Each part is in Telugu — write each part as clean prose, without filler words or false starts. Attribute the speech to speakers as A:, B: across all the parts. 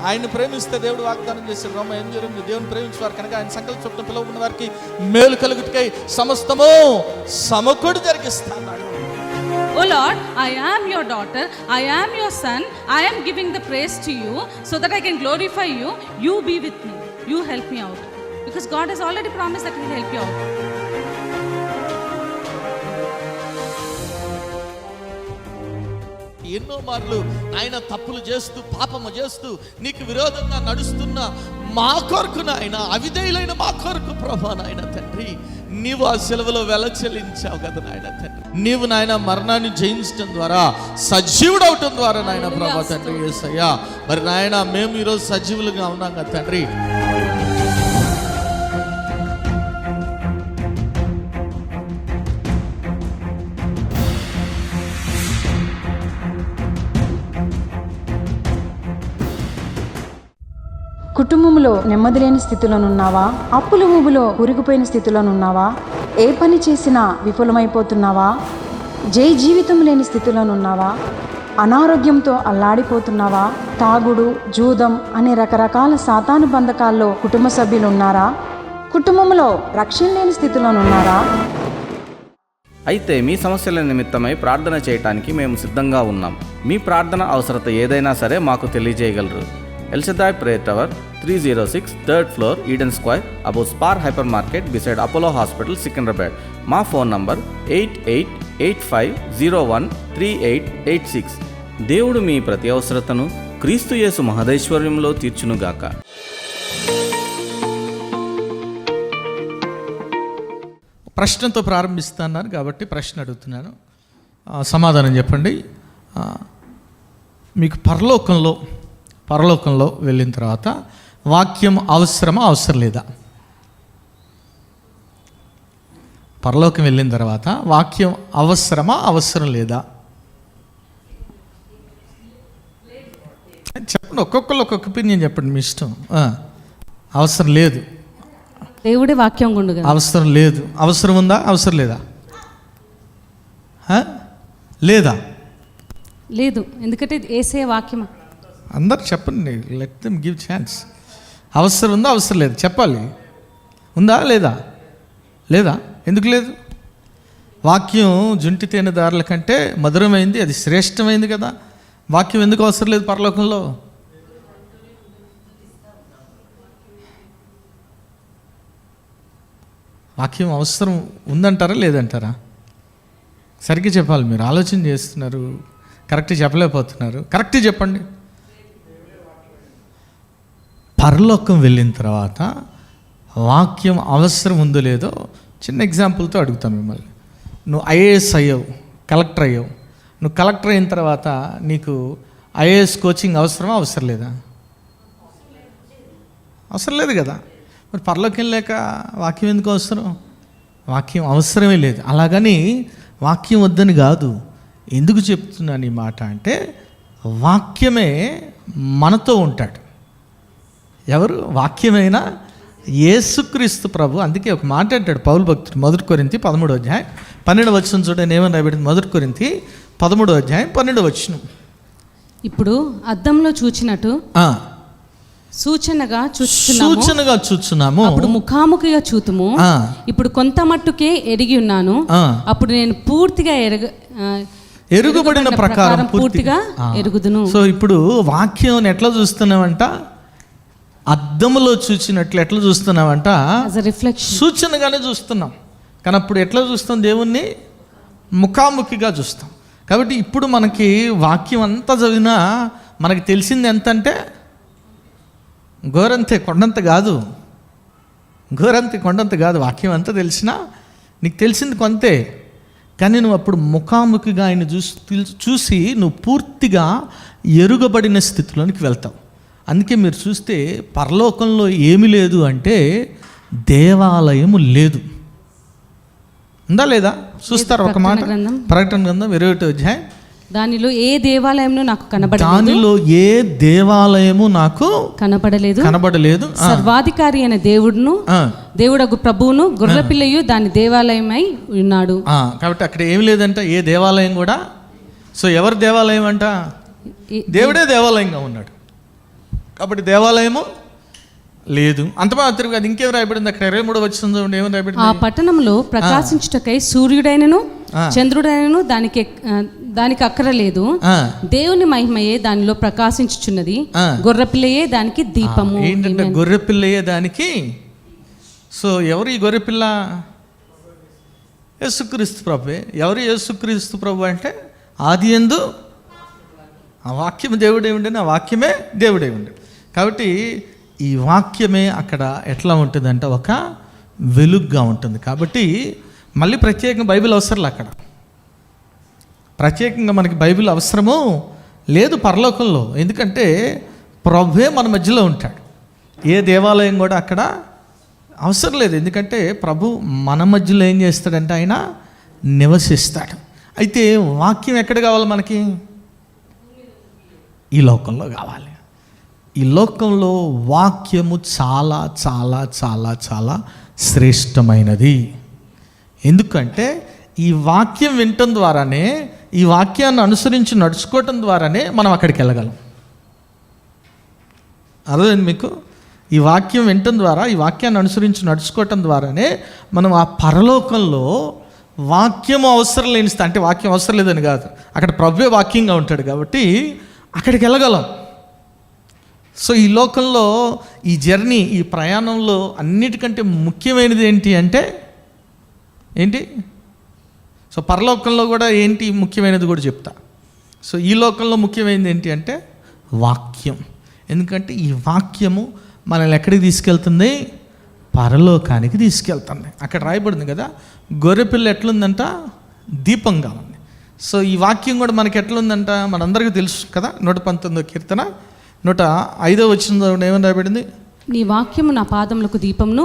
A: ఆయన ప్రేమిస్తే దేవుడు వాగ్దానం చేశాడు. రోమ 8:8 దేవుని ప్రేమించేవారు కనుక ఆయన సంకల్ప చొప్పున పిలువబడిన వారికి మేలు కలుగుటకై సమస్తము సమకూడి జరిగిస్తాడు.
B: Oh Lord, I am your daughter, I am your son, I am giving the praise to you so that I can glorify you. You be with me, you help me out, because God has already promised that He will help you out.
A: ఎన్నో మార్లు ఆయన తప్పులు చేస్తూ పాపము చేస్తూ నీకు విరోధంగా నడుస్తున్న మా కొరకు నాయన, అవిధేయులైన మా కొరకు ప్రభా నాయన తండ్రి, నీవు ఆ సెలవులో వెల చెల్లించావు కదా నాయన తండ్రి. నీవు నాయన మరణాన్ని జయించడం ద్వారా సజీవుడు అవటం ద్వారా నాయన ప్రభా తండ్రి యేసయ్యా, మరి నాయన మేము ఈరోజు సజీవులుగా ఉన్నాం కదా తండ్రి.
C: కుటుంబంలో నెమ్మది లేని స్థితిలోనున్నావా? అప్పుల ఊబిలో కూరుకుపోయిన స్థితిలోనున్నావా? ఏ పని చేసినా విఫలమైపోతున్నావా? జీవితం లేని స్థితిలోనున్నావా? అనారోగ్యంతో అల్లాడిపోతున్నావా? తాగుడు, జూదం అనే రకరకాల సాతాను బంధకాల్లో కుటుంబ సభ్యులు ఉన్నారా? కుటుంబంలో రక్షణ లేని స్థితిలోనున్నారా?
D: అయితే మీ సమస్యల నిమిత్తమై ప్రార్థన చేయటానికి మేము సిద్ధంగా ఉన్నాం. మీ ప్రార్థన అవసరత ఏదైనా సరే మాకు తెలియజేయగలరు. El Shaddai Prayer Tower, 306 3rd floor, Eden Square, above Spar Hypermarket, beside Apollo Hospital, Secunderabad. మా ఫోన్ నంబర్ 8885013886. దేవుడు మీ ప్రతి అవసరతను క్రీస్తు యేసు మహదైశ్వర్యంలో తీర్చునుగాక.
A: ప్రశ్నతో ప్రారంభిస్తున్నాను కాబట్టి ప్రశ్న అడుగుతున్నాను, సమాధానం చెప్పండి. మీకు పరలోకంలో వెళ్ళిన తర్వాత వాక్యం అవసరమా అవసరం లేదా? పరలోకం వెళ్ళిన తర్వాత వాక్యం అవసరమా అవసరం లేదా? చెప్పండి, ఒక్కొక్కరు ఒక్కొక్క ఒపీనియన్ చెప్పండి, మీ ఇష్టం. అవసరం లేదు,
B: దేవుడే వాక్యం గుండు కదా.
A: అవసరం లేదు. అవసరం ఉందా? అవసరం లేదా? లేదా?
B: లేదు, ఎందుకంటే యేసే వాక్యం.
A: అందరు చెప్పండి, లెట్ దెమ్ గివ్ ఛాన్స్. అవసరం ఉందా? అవసరం లేదు? చెప్పాలి. ఉందా లేదా? లేదా? ఎందుకు లేదు? వాక్యం జుంటి తేనె దారుల కంటే మధురమైంది, అది శ్రేష్టమైంది కదా. వాక్యం ఎందుకు అవసరం లేదు పరలోకంలో? వాక్యం అవసరం ఉందంటారా లేదంటారా? సరిగ్గా చెప్పాలి. మీరు ఆలోచన చేస్తున్నారు, కరెక్ట్ చెప్పలేకపోతున్నారు. కరెక్ట్ చెప్పండి. పరలోకం వెళ్ళిన తర్వాత వాక్యం అవసరం ఉందో లేదో చిన్న ఎగ్జాంపుల్తో అడుగుతాను మిమ్మల్ని. నువ్వు ఐఏఎస్ అయ్యావు, కలెక్టర్ అయ్యావు. నువ్వు కలెక్టర్ అయిన తర్వాత నీకు ఐఏఎస్ కోచింగ్ అవసరమా అవసరం లేదా? అవసరం లేదు కదా. మరి పరలోకం లేక వాక్యం ఎందుకు అవసరం? వాక్యం అవసరమే లేదు. అలాగని వాక్యం వద్దని కాదు. ఎందుకు చెప్తున్నాను ఈ మాట అంటే, వాక్యమే మనతో ఉంటాడు. ఎవరు? వాక్యమైనా యేసుక్రీస్తు ప్రభు. అందుకే ఒక మాట అంటాడు పౌలు భక్తుడు, 1 కొరింథీ 13:12 చూడండి ఏమని రాయబడింది. 1 కొరింథీ 13:12.
B: ఇప్పుడు అద్దంలో చూచినట్టు సూచనగా చూచున్నాము, అప్పుడు ముఖాముఖిగా చూతుము. ఇప్పుడు కొంత మట్టుకే ఎరిగి ఉన్నాను, అప్పుడు నేను పూర్తిగా
A: ఎరుగుబడిన ప్రకారం పూర్తిగా
B: ఎరుగుదును.
A: సో ఇప్పుడు వాక్యం ఎట్లా చూస్తున్నామంట? అద్దములో చూసినట్లు ఎట్లా చూస్తున్నామంట? సూచనగానే చూస్తున్నాం. కానీ అప్పుడు ఎట్లా చూస్తాం? దేవుణ్ణి ముఖాముఖిగా చూస్తాం. కాబట్టి ఇప్పుడు మనకి వాక్యం అంతా చదివినా మనకి తెలిసింది ఎంత అంటే గోరంతే కొండంత కాదు. కొండంత కాదు. వాక్యం అంతా తెలిసినా నీకు తెలిసింది కొంతే. కానీ నువ్వు అప్పుడు ముఖాముఖిగా ఆయన చూసి నువ్వు పూర్తిగా ఎరుగబడిన స్థితిలోనికి వెళ్తావు. అందుకే మీరు చూస్తే పరలోకంలో ఏమి లేదు అంటే దేవాలయము లేదు. ఉందా లేదా? చూస్తారు ఒక మాట. ప్రకటన గ్రంథం 21వ అధ్యాయం.
B: దానిలో ఏ దేవాలయము నాకు
A: కనబడలేదు.
B: సర్వాధికారి అయిన దేవుడగు ప్రభువును గొర్రెపిల్లయు దాని దేవాలయమై ఉన్నాడు.
A: కాబట్టి అక్కడ ఏమి లేదంట, ఏ దేవాలయం కూడా. సో ఎవరు దేవాలయం అంట? దేవుడే దేవాలయంగా ఉన్నాడు. కాబట్టి దేవాలయము లేదు. అంత మాత్రం కాదు, ఇంకేం రాయబడింది అక్కడ 23 వచ్చింది చూడండి, ఏమని రాయబడింది?
B: ఆ పట్టణంలో ప్రకాశించుటకై సూర్యుడైనను చంద్రుడైనను దానికి అక్కరలేదు, దేవుని మహిమయే దానిలో ప్రకాశించుచున్నది, గొర్రెపిల్లయే దానికి దీపము.
A: ఏంటంటే గొర్రెపిల్లయే దానికి. సో ఎవరు ఈ గొర్రెపిల్ల? యేసుక్రీస్తు ప్రభువే. ఎవరు యేసుక్రీస్తు ప్రభు అంటే ఆది యందు ఆ వాక్యం దేవుడే ఉండేది, ఆ వాక్యమే దేవుడే ఉండేది. కాబట్టి ఈ వాక్యమే అక్కడ ఎట్లా ఉంటుందంటే ఒక వెలుగుగా ఉంటుంది. కాబట్టి మళ్ళీ ప్రత్యేకంగా బైబిల్ అవసరం అక్కడ, ప్రత్యేకంగా మనకి బైబిల్ అవసరము లేదు పరలోకంలో. ఎందుకంటే ప్రభువే మన మధ్యలో ఉంటాడు. ఏ దేవాలయం కూడా అక్కడ అవసరం లేదు. ఎందుకంటే ప్రభు మన మధ్యలో ఏం చేస్తాడంటే ఆయన నివసిస్తాడు. అయితే వాక్యం ఎక్కడ కావాలి మనకి? ఈ లోకంలో కావాలి. ఈ లోకంలో వాక్యము చాలా చాలా చాలా చాలా శ్రేష్టమైనది. ఎందుకంటే ఈ వాక్యం వినటం ద్వారానే, ఈ వాక్యాన్ని అనుసరించి నడుచుకోవటం ద్వారానే మనం అక్కడికి వెళ్ళగలం. అర్థమైంది మీకు? ఈ వాక్యం వినటం ద్వారా, ఈ వాక్యాన్ని అనుసరించి నడుచుకోవటం ద్వారానే మనం ఆ పరలోకంలో వాక్యం అవసరం లేని, అంటే వాక్యం అవసరం లేదని కాదు, అక్కడ ప్రభువే వాక్యంగా ఉంటాడు కాబట్టి అక్కడికి వెళ్ళగలం. సో ఈ లోకంలో ఈ జర్నీ, ఈ ప్రయాణంలో అన్నిటికంటే ముఖ్యమైనది ఏంటి అంటే ఏంటి? సో పరలోకంలో కూడా ఏంటి ముఖ్యమైనది కూడా చెప్తా. సో ఈ లోకంలో ముఖ్యమైనది ఏంటి అంటే వాక్యం. ఎందుకంటే ఈ వాక్యము మనల్ని ఎక్కడికి తీసుకెళ్తుంది? పరలోకానికి తీసుకెళ్తుంది. అక్కడ రాయబడింది కదా, గొర్రెపిల్ల ఎట్లుందంట? దీపంగా ఉంది. సో ఈ వాక్యం కూడా మనకి ఎట్లుందంట? మనందరికీ తెలుసు కదా. 119వ కీర్తన 105వ వచనంలో ఏమని రాయబడింది?
B: నీ వాక్యము నా పాదములకు దీపమును,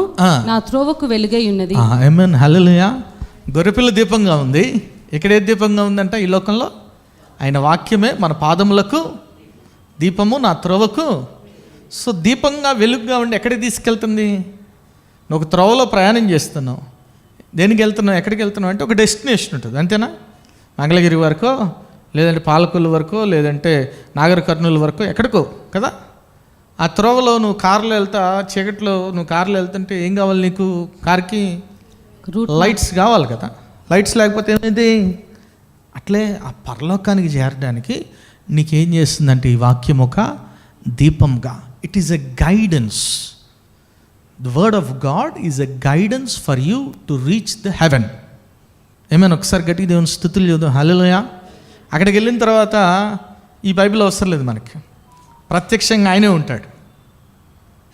B: నా త్రోవకు వెలుగై ఉన్నది.
A: ఆమేన్, హల్లెలూయా. గొర్రెపిల్ల దీపంగా ఉంది. ఎక్కడే దీపంగా ఉందంట? ఈ లోకంలో. ఆయన వాక్యమే మన పాదములకు దీపము, నా త్రోవకు. సో దీపంగా వెలుగుగా ఉండి ఎక్కడికి తీసుకెళ్తుంది? నువ్వు ఒక త్రోవలో ప్రయాణం చేస్తున్నావు. దేనికి వెళ్తున్నావు? ఎక్కడికి వెళ్తున్నావు అంటే ఒక డెస్టినేషన్ ఉంటుంది, అంతేనా? మంగళగిరి వరకో, లేదంటే పాలకొల్లు వరకో, లేదంటే నాగర్ కర్నూలు వరకో, ఎక్కడికో కదా. ఆ త్రోవలో నువ్వు కారులో వెళ్తా, చీకట్లో నువ్వు కారులో వెళ్తుంటే ఏం కావాలి నీకు? కార్కి లైట్స్ కావాలి కదా. లైట్స్ లేకపోతే ఏమైంది? అట్లే ఆ పరలోకానికి చేరడానికి నీకేం చేస్తుందంటే ఈ వాక్యం ఒక దీపంగా. It is a guidance. The word of God is a guidance for you to reach the heaven. ఏమైనా ఒకసారి గట్టిగా దేవుని స్తుతులు చూద్దాం, హల్లెలూయా. అక్కడికి వెళ్ళిన తర్వాత ఈ బైబిల్ అవసరం లేదు మనకి, ప్రత్యక్షంగా ఆయనే ఉంటాడు.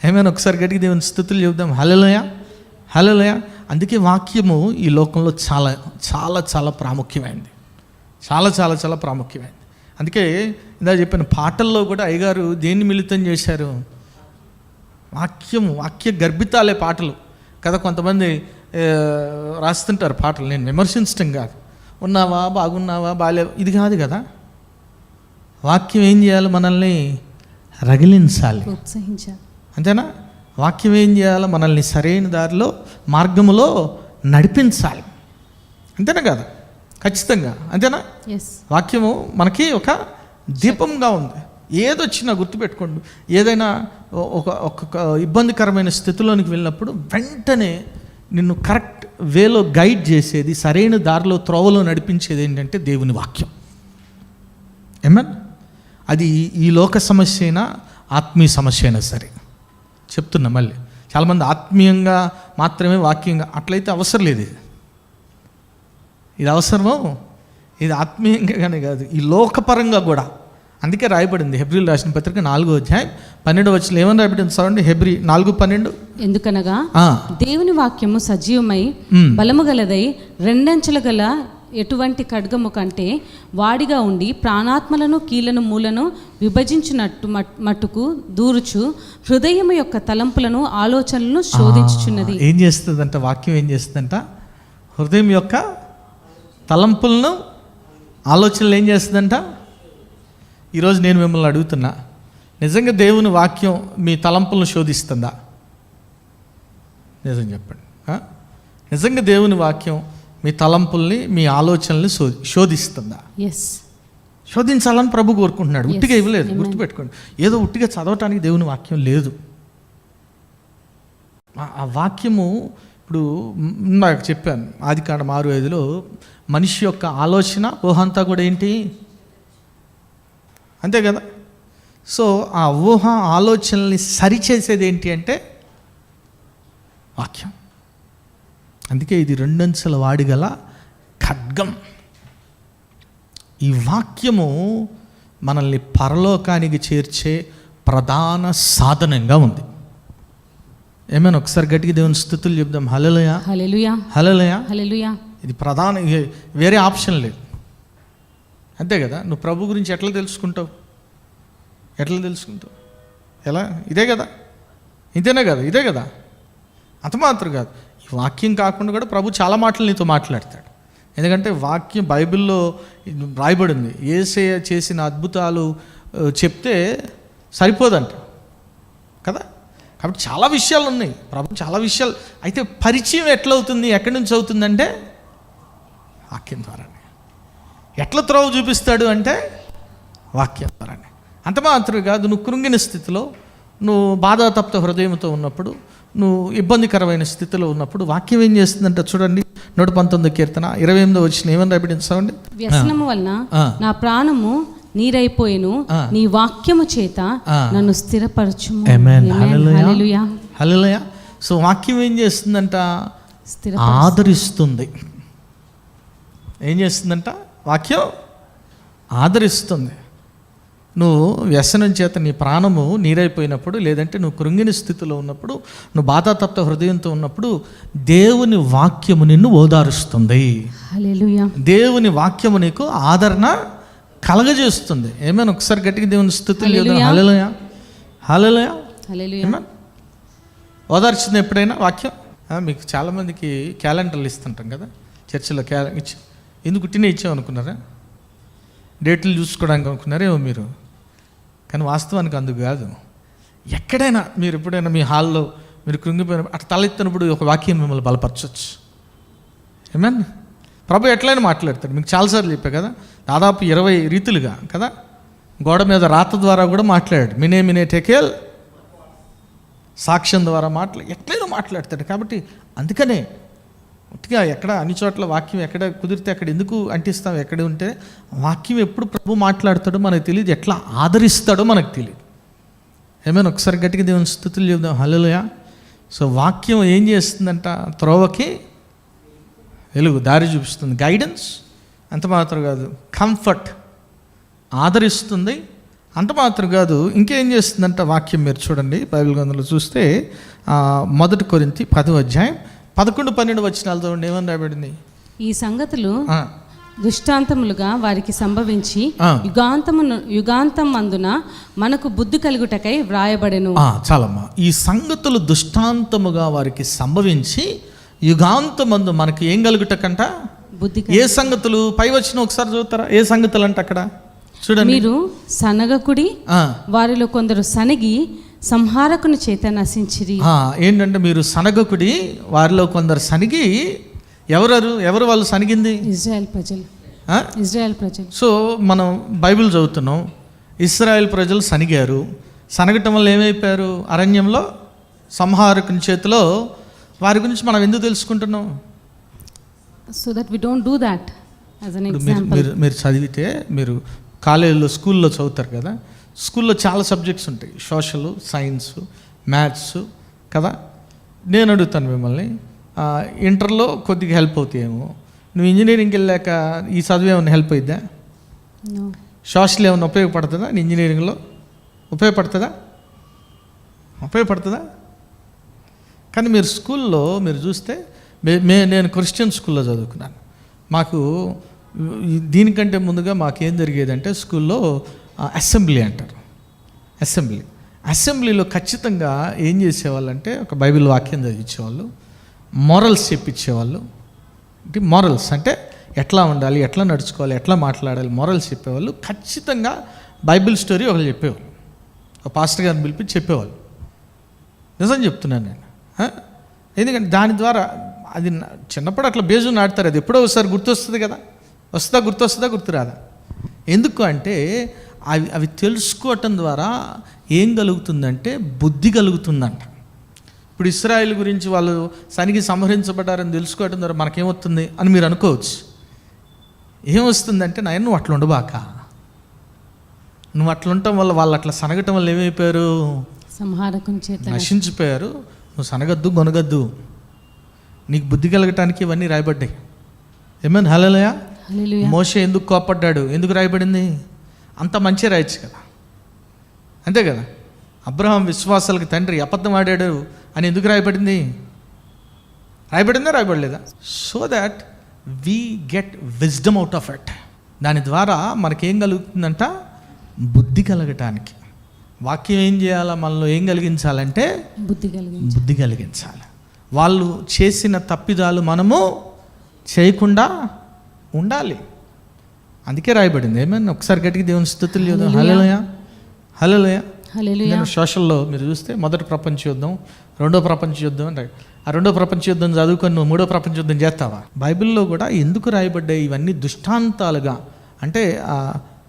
A: ఏమైనా ఒకసారి గట్టిగా దేవుని స్తుతులు చెబుదాం, హల్లెలూయా, హల్లెలూయా. అందుకే వాక్యము ఈ లోకంలో చాలా చాలా చాలా ప్రాముఖ్యమైంది, చాలా చాలా చాలా ప్రాముఖ్యమైంది. అందుకే ఇందా చెప్పిన పాటల్లో కూడా అయ్యగారు దేన్ని మిళితం చేశారు? వాక్య గర్భితాలే పాటలు కదా. కొంతమంది రాస్తుంటారు పాటలు, నేను విమర్శించటం కాదు. ఉన్నావా, బాగున్నావా, బాలే, ఇది కాదు కదా. వాక్యం ఏం చేయాలి? మనల్ని రగిలించాలి,
B: ప్రోత్సహించాలి,
A: అంతేనా? వాక్యం ఏం చేయాలి? మనల్ని సరైన దారిలో, మార్గములో నడిపించాలి, అంతేనా కదా? ఖచ్చితంగా, అంతేనా? వాక్యము మనకి ఒక దీపంగా ఉంది. ఏదొచ్చినా గుర్తుపెట్టుకోండి, ఏదైనా ఒక ఇబ్బందికరమైన స్థితిలోనికి వెళ్ళినప్పుడు వెంటనే నిన్ను కరెక్ట్ వేలో గైడ్ చేసేది, సరైన దారిలో త్రోవలో నడిపించేది ఏంటంటే దేవుని వాక్యం. ఏమన్? అది ఈ లోక సమస్య అయినా ఆత్మీయ సమస్య అయినా సరే చెప్తున్నా. మళ్ళీ చాలామంది ఆత్మీయంగా మాత్రమే వాక్యంగా, అట్లయితే అవసరం లేదు. ఇది అవసరమో, ఇది ఆత్మీయంగానే కాదు, ఈ లోకపరంగా కూడా. అందుకే రాయబడింది హెబ్రీలు రాసిన పత్రిక 4వ అధ్యాయం 12వ వచనం ఏమని రాయబడింది చూడండి. హెబ్రీ 4:12.
B: ఎందుకనగా దేవుని వాక్యము సజీవమై బలము గలదై రెండంచెల గల ఎటువంటి ఖడ్గము కంటే వాడిగా ఉండి ప్రాణాత్మలను కీళ్లను మూలను విభజించినట్టు మట్టుకు దూరుచు హృదయం యొక్క తలంపులను ఆలోచనలను శోధించుచున్నది.
A: ఏం చేస్తుందంట వాక్యం? ఏం చేస్తుందంట? హృదయం యొక్క తలంపులను, ఆలోచనలు ఏం చేస్తుందంట? ఈరోజు నేను మిమ్మల్ని అడుగుతున్నా, నిజంగా దేవుని వాక్యం మీ తలంపులను శోధిస్తుందా? నిజం చెప్పండి. నిజంగా దేవుని వాక్యం మీ తలంపుల్ని, మీ ఆలోచనల్ని శోధిస్తుందా? శోధించాలని ప్రభు కోరుకుంటున్నాడు. ఉట్టిగా ఇవ్వలేదు, గుర్తుపెట్టుకోండి. ఏదో ఉట్టిగా చదవటానికి దేవుని వాక్యం లేదు. ఆ వాక్యము ఇప్పుడు నాకు చెప్పాను, ఆదికాండం 6:5 మనిషి యొక్క ఆలోచన ఊహ అంతా కూడా ఏంటి, అంతే కదా. సో ఆ ఊహ ఆలోచనల్ని సరిచేసేది ఏంటి అంటే వాక్యం. అందుకే ఇది 2 అంచెల వాడిగల ఖడ్గం. ఈ వాక్యము మనల్ని పరలోకానికి చేర్చే ప్రధాన సాధనంగా ఉంది. ఏమైనా ఒకసారి గట్టిగా దేవుని స్తుతులు చెప్దాం. హల్లెలూయా,
B: హల్లెలూయా,
A: హల్లెలూయా,
B: హల్లెలూయా.
A: ఇది ప్రధాన, వేరే ఆప్షన్ లేదు. అంతే కదా. నువ్వు ప్రభు గురించి ఎట్లా తెలుసుకుంటావు? ఎలా? ఇదే కదా, ఇదేనే కదా, ఇదే కదా. అంత మాత్రం కాదు, ఈ వాక్యం కాకుండా కూడా ప్రభు చాలా మాటలు నీతో మాట్లాడతాడు. ఎందుకంటే వాక్యం బైబిల్లో రాయబడింది. యేసయ్య చేసిన అద్భుతాలు చెప్తే సరిపోదంట కదా. కాబట్టి చాలా విషయాలు ఉన్నాయి, ప్రభు చాలా విషయాలు. అయితే పరిచయం ఎట్లా అవుతుంది, ఎక్కడి నుంచి అవుతుందంటే వాక్యం ద్వారానే. ఎట్లా త్రోవ చూపిస్తాడు అంటే వాక్యం ద్వారానే. అంత మాత్రమే కాదు, నువ్వు కృంగిన స్థితిలో, నువ్వు బాధాతప్త హృదయంతో ఉన్నప్పుడు, నువ్వు ఇబ్బందికరమైన స్థితిలో ఉన్నప్పుడు వాక్యం ఏం చేస్తుందంటే చూడండి, 119 కీర్తన 28 ఏమని రాబడించండి.
B: వ్యసనము వలన నా ప్రాణము నీరైపోయేను, నీ వాక్యము చేత నన్ను స్థిరపరచుము. హల్లెలూయా,
A: హల్లెలూయా. సో వాక్యం ఏం చేస్తుందంట? ఆదరిస్తుంది. ఏం చేస్తుందంట? వాక్యం ఆదరిస్తుంది. నువ్వు వ్యసనం చేత నీ ప్రాణము నీరైపోయినప్పుడు, లేదంటే నువ్వు కృంగిన స్థితిలో ఉన్నప్పుడు, నువ్వు బాధాతప్త హృదయంతో ఉన్నప్పుడు దేవుని వాక్యము నిన్ను ఓదారుస్తుంది.
B: హల్లెలూయా.
A: దేవుని వాక్యము నీకు ఆదరణ కలగజేస్తుంది. ఏమైనా ఒకసారి గట్టిగా దేవుని స్తుతులు చేద్దాం. హల్లెలూయా, హల్లెలూయా,
B: హల్లెలూయా.
A: ఓదార్చింది ఎప్పుడైనా వాక్యం? మీకు చాలామందికి క్యాలెండర్లు ఇస్తుంటాం కదా చర్చిలో. ఎందుకు ఉట్టినే ఇచ్చాం అనుకున్నారా? డేట్లు చూసుకోవడానికి అనుకున్నారేమో మీరు, కానీ వాస్తవానికి అందుకు కాదు. ఎక్కడైనా మీరు ఎప్పుడైనా మీ హాల్లో మీరు కృంగిపోయినప్పుడు అటు తలెత్తినప్పుడు ఒక వాక్యం మిమ్మల్ని బలపరచవచ్చు. ఏమన్నా ప్రభు ఎట్లయినా మాట్లాడతాడు. మీకు చాలాసార్లు చెప్పా కదా, దాదాపు 20 రీతులుగా కదా. గోడ మీద రాత ద్వారా కూడా మాట్లాడాడు. మినే టెకేల్, సాక్ష్యం ద్వారా ఎట్లయినా మాట్లాడతాడు. కాబట్టి అందుకనే ఉట్టిగా ఎక్కడ అన్ని చోట్ల వాక్యం ఎక్కడ కుదిరితే అక్కడ ఎందుకు అంటిస్తాం? ఎక్కడ ఉంటే వాక్యం ఎప్పుడు ప్రభు మాట్లాడతాడో మనకు తెలియదు, ఎట్లా ఆదరిస్తాడో మనకు తెలియదు. ఏమైనా ఒకసారి గట్టిగా దేవుని స్తుతులు చెప్దాం. హల్లెలూయా. సో వాక్యం ఏం చేస్తుందంట? త్రోవకి వెలుగు, దారి చూపిస్తుంది, గైడెన్స్. అంత మాత్రం కాదు, కంఫర్ట్, ఆదరిస్తుంది. అంత మాత్రం కాదు, ఇంకేం చేస్తుందంట వాక్యం. మీరు చూడండి బైబిల్ గ్రంథంలో చూస్తే 1 కొరింథీ 10-11 చూడండి ఏమని రాబడింది.
B: ఈ సంగతులు దృష్టాంతములుగా వారికి సంభవించి యుగాంతం అందున మనకు బుద్ధి కలుగుటకై వ్రాయబడెను.
A: చాలమ్మా. ఈ సంగతులు దృష్టాంతముగా వారికి సంభవించి యుగాంతమందు మనకి ఏం కలుగుటకంట? బుద్ధి. ఏ సంగతులు? పై వచ్చిన ఒకసారి చదువుతారా? ఏ సంగతులు అంటే అక్కడ చూడండి. మీరు
B: సనగకుడి, వారిలో కొందరు సనగి సంహారకుని చేత నశించిరి.
A: ఏంటంటే మీరు సనగకుడి, వారిలో కొందరు సనిగి. ఎవరు వాళ్ళు సనిగింది?
B: ఇజ్రాయెల్ ప్రజలు.
A: సో మనం బైబిల్ చదువుతున్నాం, ఇశ్రాయేల్ ప్రజలు సనిగారు. సనగటం వల్ల ఏమైపోయారు? అరణ్యంలో సంహారకుని చేతిలో. వారి గురించి మనం ఎందుకు తెలుసుకుంటున్నాం?
B: So that we don't do that as an example.
A: మీరు చదివితే, మీరు కాలేజీలో స్కూల్లో చదువుతారు కదా, స్కూల్లో చాలా సబ్జెక్ట్స్ ఉంటాయి, సోషల్, సైన్స్, మ్యాథ్స్ కదా. నేను అడుగుతాను మిమ్మల్ని, ఇంటర్లో కొద్దిగా హెల్ప్ అవుతాయేమో, నువ్వు ఇంజనీరింగ్కి వెళ్ళాక ఈ చదువు ఏమైనా హెల్ప్ అవుద్దా? సోషల్ ఏమైనా ఉపయోగపడుతుందా? ఇంజనీరింగ్లో ఉపయోగపడుతుందా? కానీ మీరు స్కూల్లో మీరు చూస్తే, నేను క్రిస్టియన్ స్కూల్లో చదువుకున్నాను. మాకు దీనికంటే ముందుగా మాకేం జరిగేదంటే స్కూల్లో అసెంబ్లీ అంటారు. అసెంబ్లీలో ఖచ్చితంగా ఏం చేసేవాళ్ళంటే ఒక బైబిల్ వాక్యం చదివించేవాళ్ళు, మోరల్స్ చెప్పించేవాళ్ళు. మోరల్స్ అంటే ఎట్లా ఉండాలి, ఎట్లా నడుచుకోవాలి, ఎట్లా మాట్లాడాలి, మోరల్స్ చెప్పేవాళ్ళు. ఖచ్చితంగా బైబిల్ స్టోరీ ఒకళ్ళు చెప్పేవాళ్ళు, ఒక పాస్టర్ గారిని పిలిపించి చెప్పేవాళ్ళు. నిజం చెప్తున్నాను నేను. ఎందుకంటే దాని ద్వారా అది చిన్నప్పుడు అట్లా బేజు నాటుతారు, అది ఎప్పుడో ఒకసారి గుర్తొస్తుంది కదా. గుర్తొస్తుందా గుర్తురాదా? ఎందుకు అంటే అవి తెలుసుకోవటం ద్వారా ఏం కలుగుతుందంటే బుద్ధి కలుగుతుందంట. ఇప్పుడు ఇశ్రాయేల్ గురించి వాళ్ళు సనికి సంహరించబడ్డారని తెలుసుకోవటం ద్వారా మనకేమవుతుంది అని మీరు అనుకోవచ్చు. ఏమొస్తుందంటే నాయన నువ్వు అట్లా ఉండబాక, నువ్వు అట్లా ఉండటం వల్ల వాళ్ళు అట్లా సనగటం వల్ల ఏమైపోయారు,
B: సంహారకం చేత
A: నశించిపోయారు. నువ్వు సనగద్దు గొనగద్దు, నీకు బుద్ధి కలగటానికి ఇవన్నీ రాయబడ్డాయి. ఏమని హల్లెలూయా. మోషే ఎందుకు కోపడ్డాడు, ఎందుకు రాయబడింది? అంత మంచి రాయొచ్చు కదా, అంతే కదా. అబ్రహాం విశ్వాసాలకు తండ్రి అబద్ధం ఆడాడు అని ఎందుకు రాయబడింది? రాయబడలేదా? So that we get wisdom out of it. దాని ద్వారా మనకేం కలుగుతుందంట, బుద్ధి కలగటానికి. వాక్యం ఏం చేయాలా, మనలో ఏం కలిగించాలంటే బుద్ధి కలిగించాలి. వాళ్ళు చేసిన తప్పిదాలు మనము చేయకుండా ఉండాలి, అందుకే రాయబడింది. ఏమన్నా ఒకసారి గట్టిగా దేవుని స్తుతులు చేద్దాం. హల్లెలూయా హల్లెలూయా. నేను సోషల్లో మీరు చూస్తే మొదటి ప్రపంచ యుద్ధం, రెండో ప్రపంచ యుద్ధం అంటే ఆ రెండో ప్రపంచ యుద్ధం చదువుకొని నువ్వు మూడో ప్రపంచ యుద్ధం చేస్తావా? బైబిల్లో కూడా ఎందుకు రాయబడ్డాయి ఇవన్నీ దృష్టాంతాలుగా అంటే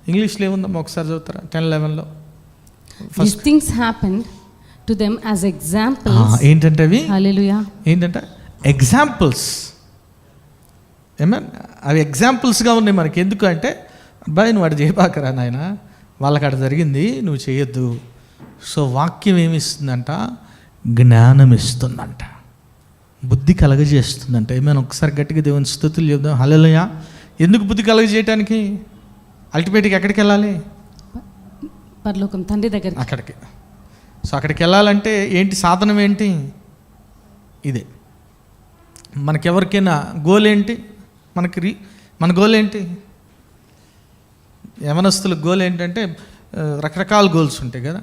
A: ఇంగ్లీష్లో ఏముందమ్మా ఒకసారి చదువుతారా 10:11లో?
B: These things happened to them as examples.
A: ఏంటంటే అవి
B: హల్లెలూయా
A: ఏంటంటే ఎగ్జాంపుల్స్. అవి ఎగ్జాంపుల్స్గా ఉన్నాయి మనకి. ఎందుకు అంటే అబ్బాయి నువ్వు అటు చేయబాకరా నాయన, వాళ్ళకి అటు జరిగింది, నువ్వు చేయొద్దు. సో వాక్యం ఏమిస్తుందంట, జ్ఞానం ఇస్తుందంట, బుద్ధి కలగజేస్తుందంట. ఏమైనా ఒకసారి గట్టిగా దేవుని స్తుతులు చెప్దాం. హల్లెలూయా. ఎందుకు బుద్ధి కలగజేయటానికి? అల్టిమేట్గా ఎక్కడికి వెళ్ళాలి?
B: పరలోకం, తండ్రి దగ్గరికి.
A: అక్కడికి. సో అక్కడికి వెళ్ళాలంటే ఏంటి సాధనం ఏంటి? ఇదే. మనకెవరికైనా గోల్ ఏంటి? మన గోల్ ఏంటి? యవనస్తుల గోల్ ఏంటంటే రకరకాల గోల్స్ ఉంటాయి కదా,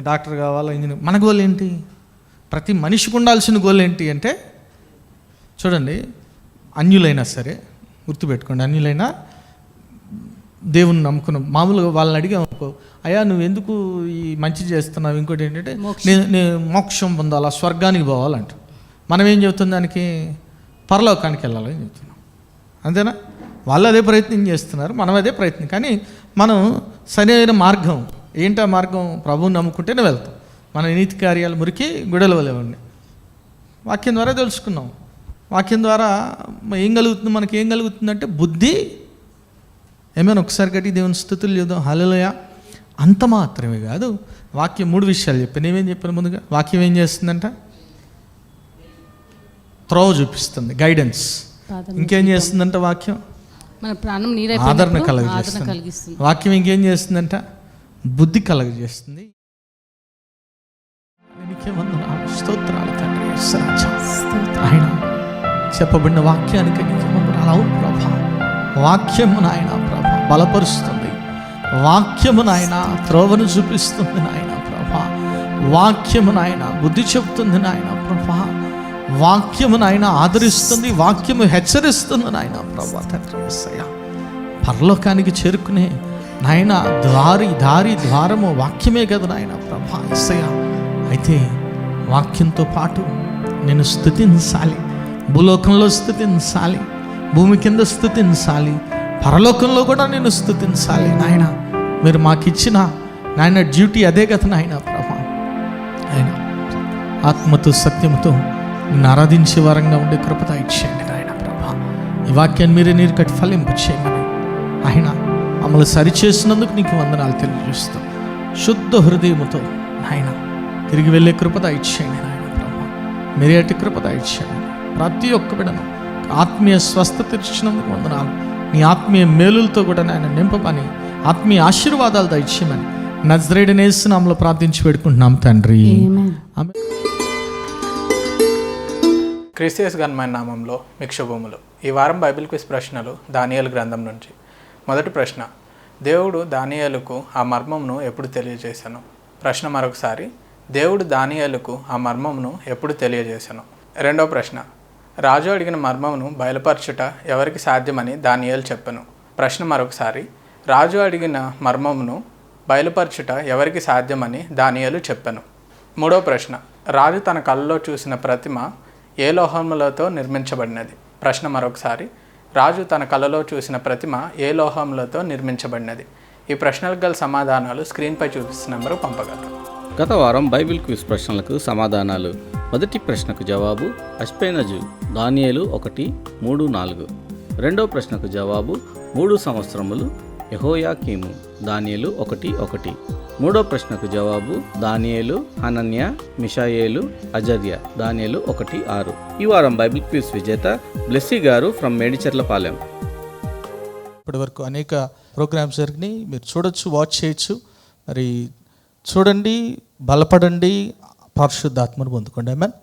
A: డాక్టర్ కావాలా, ఇంజనీర్. మన గోల్ ఏంటి? ప్రతి మనిషికి ఉండాల్సిన గోల్ ఏంటి అంటే చూడండి, అన్యులైనా సరే గుర్తుపెట్టుకోండి, అన్యులైనా దేవుని నమ్ముకున్న మామూలుగా వాళ్ళని అడిగామనుకో, అయ్యా నువ్వు ఎందుకు ఈ మంచి చేస్తున్నావు, ఇంకోటి ఏంటంటే నేను మోక్షం పొందాలా, స్వర్గానికి పోవాలంట. మనం ఏం చెబుతుంది దానికి? పరలోకానికి వెళ్ళాలని చెబుతున్నాం, అంతేనా? వాళ్ళు అదే ప్రయత్నం చేస్తున్నారు, మనం అదే ప్రయత్నం. కానీ మనం సరైన మార్గం ఏంటి? ఆ మార్గం ప్రభువుని నమ్ముకుంటేనే వెళ్తాం. మన నీతి కార్యాలు మురికి గుడలు వలేవండి. వాక్యం ద్వారా తెలుసుకున్నాం. వాక్యం ద్వారా ఏం కలుగుతుంది, మనకి ఏం కలుగుతుందంటే బుద్ధి. ఏమైనా ఒకసారి గట్టి దేవుని స్తుతులు చేద్దాం. హల్లెలూయా. అంత మాత్రమే కాదు, వాక్యం 3 విషయాలు చెప్పాను. ఏమేం చెప్పాను ముందుగా? వాక్యం ఏం చేస్తుందంట? త్రోవ చూపిస్తుంది, గైడెన్స్. ఇంకేం చేస్తుందంట వాక్యం?
B: మన ప్రాణం
A: ఆదరణ కలగజేస్తుంది. వాక్యం ఇంకేం చేస్తుందంట? బుద్ధి కలగజేస్తుంది. స్తోత్రాలు తండ్రి. ఆయన చెప్పబడిన వాక్యానికి నీకు వందనాలు. అవును ప్రభా, వాక్యము నాయన ప్రభా బలపరుస్తుంది, వాక్యము నాయన త్రోవను చూపిస్తుంది నాయన ప్రభా, వాక్యము నాయన బుద్ధి చెప్తుంది నాయన ప్రభా, వాక్యము నాయన ఆదరిస్తుంది, వాక్యము హెచ్చరిస్తుంది నాయన ప్రభా తండ్రి. యేసయ్య పరలోకానికి చేరుకునే నాయన ద్వారము వాక్యమే కదా నాయన ప్రభా. యేసయ్య అయితే వాక్యంతో పాటు నేను స్తుతించాలి, భూలోకంలో స్తుతించాలి, భూమి కింద స్తుతించాలి, పరలోకంలో కూడా నేను స్తుతించాలి నాయన. మీరు మాకు ఇచ్చిన నాయన డ్యూటీ అదే కదా నాయన ప్రభా. ఆయన ఆత్మతో సత్యముతో నిన్ను ఆరాధించే వారంగా ఉండే కృపత ఇచ్చేయండి నాయన ప్రభా. ఈ వాక్యాన్ని మీరే నీరు కట్టి ఫలింపు చేయమని ఆయన మమ్మల్ని సరిచేసినందుకు నీకు వందనాలు తెలియజేస్తాం. శుద్ధ హృదయముతో నాయన తిరిగి వెళ్ళే కృపత ఇచ్చేయండి నాయన ప్రభా. మీరే అట్టి కృపత ఇచ్చేయండి. ప్రతి ఒక్క బిడ్డను ఆత్మీయ స్వస్థత ఇచ్చినందుకు వందనాలు. నీ ఆత్మీయ మేలులతో కూడా నాయన నింపమని, ఆత్మీయ ఆశీర్వాదాలు దయచేయమని నజరేయుడైన యేసు నామములో ప్రార్థించి పెట్టుకుంటున్నాం తండ్రి. ఆమేన్.
E: క్రీస్తు యేసు ఘనమైన నామంలో మీకు శుభములు. ఈ వారం బైబిల్ క్విజ్ ప్రశ్నలు దానియేలు గ్రంథం నుంచి. మొదటి ప్రశ్న, దేవుడు దానియేలుకు ఆ మర్మమును ఎప్పుడు తెలియజేశాను? ప్రశ్న మరొకసారి, దేవుడు దానియేలుకు ఆ మర్మమును ఎప్పుడు తెలియజేశాను? రెండవ ప్రశ్న, రాజు అడిగిన మర్మమును బయలుపరచుట ఎవరికి సాధ్యమని దానియేలు చెప్పెను? ప్రశ్న మరొకసారి, రాజు అడిగిన మర్మమును బయలుపరచుట ఎవరికి సాధ్యమని దానియేలు చెప్పెను? మూడవ ప్రశ్న, రాజు తన కళ్ళలో చూసిన ప్రతిమ ఏ లోహములతో నిర్మించబడినది? ప్రశ్న మరొకసారి, రాజు తన కలలో చూసిన ప్రతిమ ఏ లోహములతో నిర్మించబడినది? ఈ ప్రశ్నలకు గల సమాధానాలు స్క్రీన్పై చూపిస్తున్న నెంబరు పంపగలరు.
D: గత వారం బైబిల్ క్విజ్ ప్రశ్నలకు సమాధానాలు. మొదటి ప్రశ్నకు జవాబు అష్పెనజు, దానియేలు 1:3-4. రెండో ప్రశ్నకు జవాబు 3 సంవత్సరములు, యెహోయాకీము, దానియేలు 1:1. మూడో ప్రశ్నకు జవాబు దానియేలు, హనన్య, మిషాయేలు, అజర్య, దానియేలు 1:6. ఈ వారం బైబిల్ క్విజ్ విజేత బ్లెస్సీ గారు ఫ్రమ్ మేడిచెర్లపాలెం.
A: ఇప్పటి వరకు అనేక ప్రోగ్రామ్స్ జరిగినాయి, మీరు చూడొచ్చు, వాచ్ చేయొచ్చు. మరి చూడండి, బలపడండి, పరిశుద్ధాత్మను పొందుకోండి. ఆమేన్.